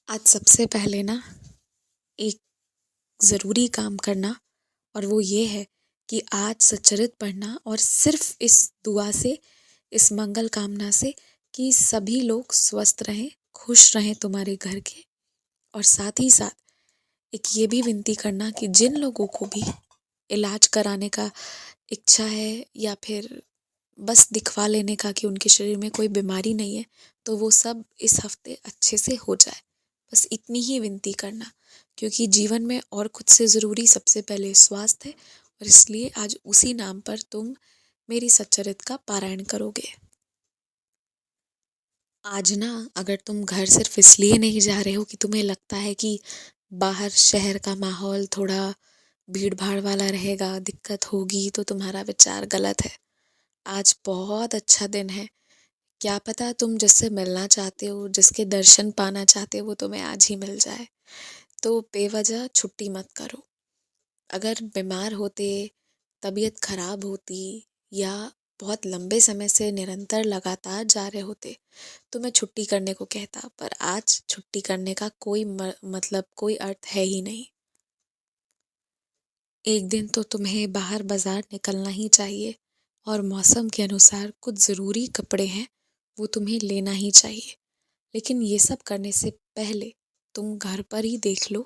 आज सबसे पहले ना एक ज़रूरी काम करना और वो ये है कि आज सच्चरित पढ़ना और सिर्फ इस दुआ से, इस मंगल कामना से कि सभी लोग स्वस्थ रहें, खुश रहें तुम्हारे घर के। और साथ ही साथ एक ये भी विनती करना कि जिन लोगों को भी इलाज कराने का इच्छा है या फिर बस दिखवा लेने का कि उनके शरीर में कोई बीमारी नहीं है, तो वो सब इस हफ्ते अच्छे से हो जाए। बस इतनी ही विनती करना, क्योंकि जीवन में और खुद से ज़रूरी सबसे पहले स्वास्थ्य है। और इसलिए आज उसी नाम पर तुम मेरी सच्चरित का पारायण करोगे। आज ना अगर तुम घर सिर्फ इसलिए नहीं जा रहे हो कि तुम्हें लगता है कि बाहर शहर का माहौल थोड़ा भीड़ भाड़ वाला रहेगा, दिक्कत होगी, तो तुम्हारा विचार गलत है। आज बहुत अच्छा दिन है। क्या पता तुम जिससे मिलना चाहते हो, जिसके दर्शन पाना चाहते हो, वो तुम्हें आज ही मिल जाए। तो बेवजह छुट्टी मत करो। अगर बीमार होते, तबीयत खराब होती या बहुत लंबे समय से निरंतर लगातार जा रहे होते, तो मैं छुट्टी करने को कहता। पर आज छुट्टी करने का कोई मतलब कोई अर्थ है ही नहीं। एक दिन तो तुम्हें बाहर बाजार निकलना ही चाहिए और मौसम के अनुसार कुछ ज़रूरी कपड़े हैं, वो तुम्हें लेना ही चाहिए। लेकिन ये सब करने से पहले तुम घर पर ही देख लो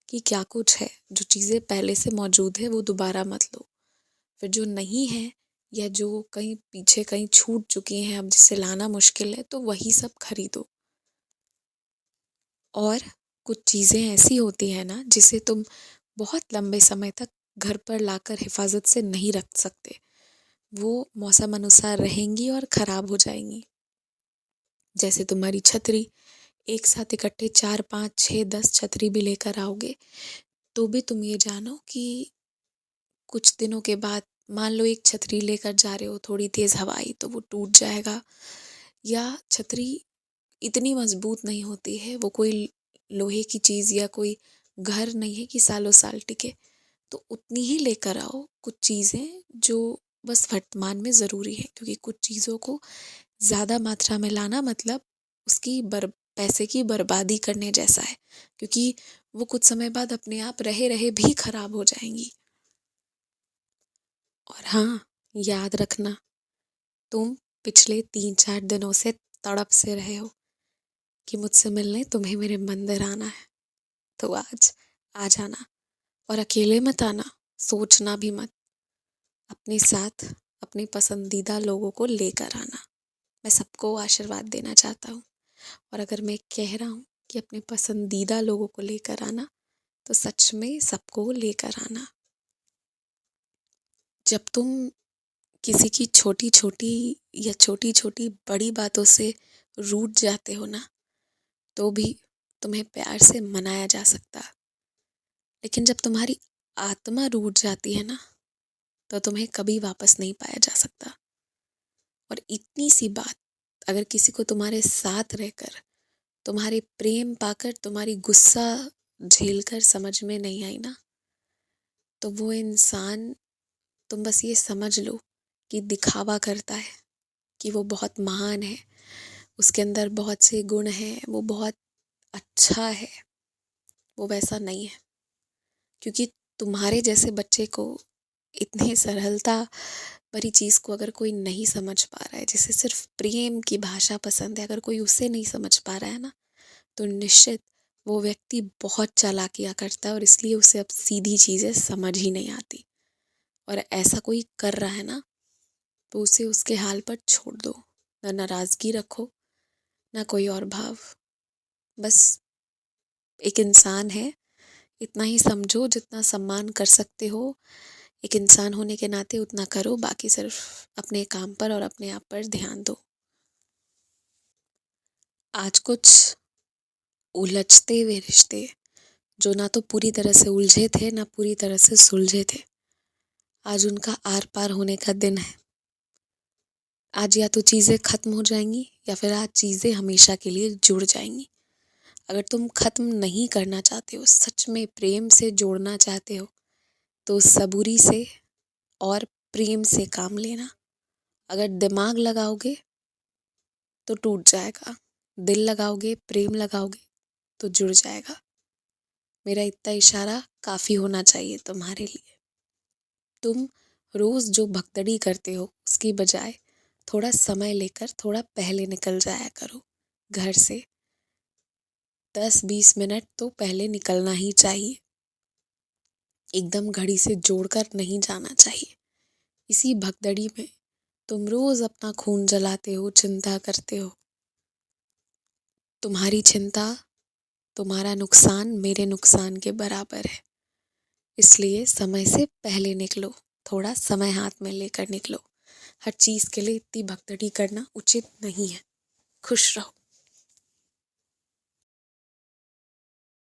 कि क्या कुछ है। जो चीज़ें पहले से मौजूद है वो दोबारा मत लो। फिर जो नहीं है या जो कहीं पीछे कहीं छूट चुकी हैं, अब जिसे लाना मुश्किल है, तो वही सब खरीदो। और कुछ चीज़ें ऐसी होती हैं ना जिसे तुम बहुत लंबे समय तक घर पर लाकर हिफाजत से नहीं रख सकते। वो मौसम अनुसार रहेंगी और ख़राब हो जाएंगी। जैसे तुम्हारी छतरी, एक साथ इकट्ठे 4, 5, 6, 10 छतरी भी लेकर आओगे, तो भी तुम ये जानो कि कुछ दिनों के बाद मान लो एक छतरी लेकर जा रहे हो, थोड़ी तेज़ हवा आई तो वो टूट जाएगा। या छतरी इतनी मजबूत नहीं होती है, वो कोई लोहे की चीज़ या कोई घर नहीं है कि सालों साल टिके। तो उतनी ही लेकर आओ कुछ चीज़ें जो बस वर्तमान में ज़रूरी है, क्योंकि कुछ चीज़ों को ज़्यादा मात्रा में लाना मतलब उसकी पैसे की बर्बादी करने जैसा है, क्योंकि वो कुछ समय बाद अपने आप रहे रहे भी खराब हो जाएंगी। और हाँ, याद रखना, तुम पिछले 3-4 दिनों से तड़प से रहे हो कि मुझसे मिलने तुम्हें मेरे मंदिर आना है। तो आज आ जाना। और अकेले मत आना, सोचना भी मत। अपने साथ अपने पसंदीदा लोगों को लेकर आना। मैं सबको आशीर्वाद देना चाहता हूँ। और अगर मैं कह रहा हूँ कि अपने पसंदीदा लोगों को लेकर आना, तो सच में सबको लेकर आना। जब तुम किसी की छोटी छोटी या छोटी छोटी बड़ी बातों से रूठ जाते हो ना, तो भी तुम्हें प्यार से मनाया जा सकता। लेकिन जब तुम्हारी आत्मा रूठ जाती है ना, तो तुम्हें कभी वापस नहीं पाया जा सकता। और इतनी सी बात अगर किसी को तुम्हारे साथ रहकर, तुम्हारे प्रेम पाकर, तुम्हारी गुस्सा झेलकर समझ में नहीं आई ना, तो वो इंसान, तुम बस ये समझ लो कि दिखावा करता है कि वो बहुत महान है, उसके अंदर बहुत से गुण हैं, वो बहुत अच्छा है। वो वैसा नहीं है, क्योंकि तुम्हारे जैसे बच्चे को इतनी सरलता भरी चीज़ को अगर कोई नहीं समझ पा रहा है, जिसे सिर्फ प्रेम की भाषा पसंद है, अगर कोई उसे नहीं समझ पा रहा है ना, तो निश्चित वो व्यक्ति बहुत चालाकियाँ करता है और इसलिए उसे अब सीधी चीज़ें समझ ही नहीं आती। और ऐसा कोई कर रहा है ना, तो उसे उसके हाल पर छोड़ दो। ना नाराज़गी रखो, ना कोई और भाव। बस एक इंसान है, इतना ही समझो, जितना सम्मान कर सकते हो एक इंसान होने के नाते उतना करो। बाकी सिर्फ अपने काम पर और अपने आप पर ध्यान दो। आज कुछ उलझते हुए रिश्ते, जो ना तो पूरी तरह से उलझे थे ना पूरी तरह से सुलझे थे, आज उनका आर पार होने का दिन है। आज या तो चीज़ें खत्म हो जाएंगी या फिर आज चीज़ें हमेशा के लिए जुड़ जाएंगी। अगर तुम खत्म नहीं करना चाहते हो, सच में प्रेम से जोड़ना चाहते हो, तो सबूरी से और प्रेम से काम लेना। अगर दिमाग लगाओगे तो टूट जाएगा, दिल लगाओगे, प्रेम लगाओगे, तो जुड़ जाएगा। मेरा इतना इशारा काफ़ी होना चाहिए तुम्हारे लिए। तुम रोज़ जो भगदड़ी करते हो उसकी बजाय थोड़ा समय लेकर थोड़ा पहले निकल जाया करो घर से। 10-20 मिनट तो पहले निकलना ही चाहिए। एकदम घड़ी से जोड़कर नहीं जाना चाहिए। इसी भगदड़ी में तुम रोज़ अपना खून जलाते हो, चिंता करते हो। तुम्हारी चिंता, तुम्हारा नुकसान मेरे नुकसान के बराबर है। इसलिए समय से पहले निकलो, थोड़ा समय हाथ में लेकर निकलो। हर चीज़ के लिए इतनी भगदड़ी करना उचित नहीं है। खुश रहो।